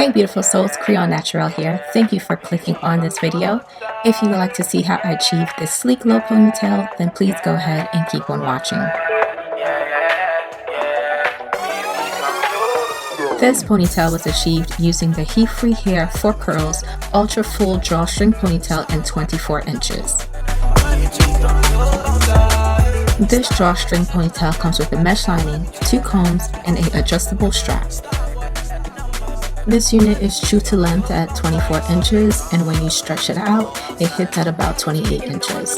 Hey beautiful souls, CURLMIX here. Thank you for clicking on this video. If you would like to see how I achieved this sleek low ponytail, then please go ahead and keep on watching. This ponytail was achieved using the Heat Free Hair for Curls Ultra Full Drawstring Ponytail in 24 inches. This drawstring ponytail comes with a mesh lining, 2 combs, and an adjustable strap. This unit is true to length at 24 inches, and when you stretch it out, it hits at about 28 inches.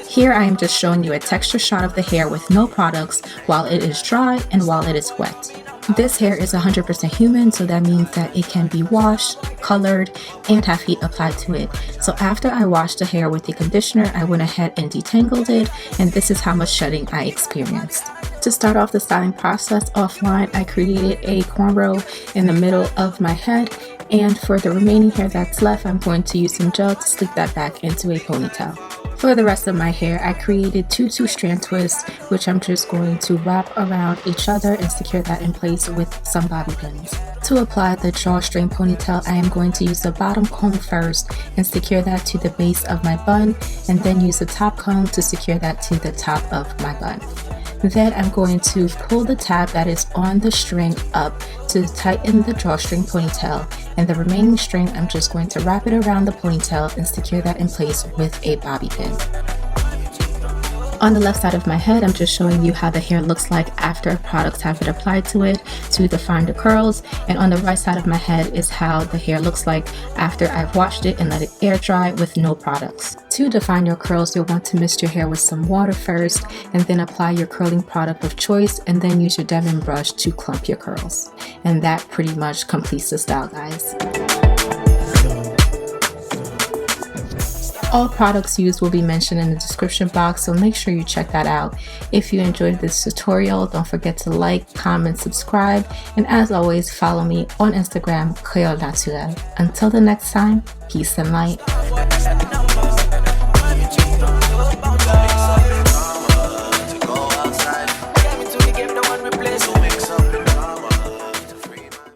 Here I am just showing you a texture shot of the hair with no products while it is dry and while it is wet. This hair is 100% human, so that means that it can be washed, colored, and have heat applied to it. So after I washed the hair with the conditioner, I went ahead and detangled it, and this is how much shedding I experienced. To start off the styling process offline, I created a cornrow in the middle of my head, and for the remaining hair that's left, I'm going to use some gel to sleek that back into a ponytail. For the rest of my hair, I created 2 2-strand twists, which I'm just going to wrap around each other and secure that in place with some bobby pins. To apply the drawstring ponytail, I am going to use the bottom comb first and secure that to the base of my bun, and then use the top comb to secure that to the top of my bun. Then I'm going to pull the tab that is on the string up to tighten the drawstring ponytail, and the remaining string I'm just going to wrap it around the ponytail and secure that in place with a bobby pin. On the left side of my head, I'm just showing you how the hair looks like after products have been applied to it to define the curls, and on the right side of my head is how the hair looks like after I've washed it and let it air dry with no products. To define your curls, you'll want to mist your hair with some water first, and then apply your curling product of choice, and then use your Devon brush to clump your curls. And that pretty much completes the style, guys. All products used will be mentioned in the description box, so make sure you check that out. If you enjoyed this tutorial, don't forget to like, comment, subscribe, and as always, follow me on Instagram, creolenaturelle. Until the next time, peace and light.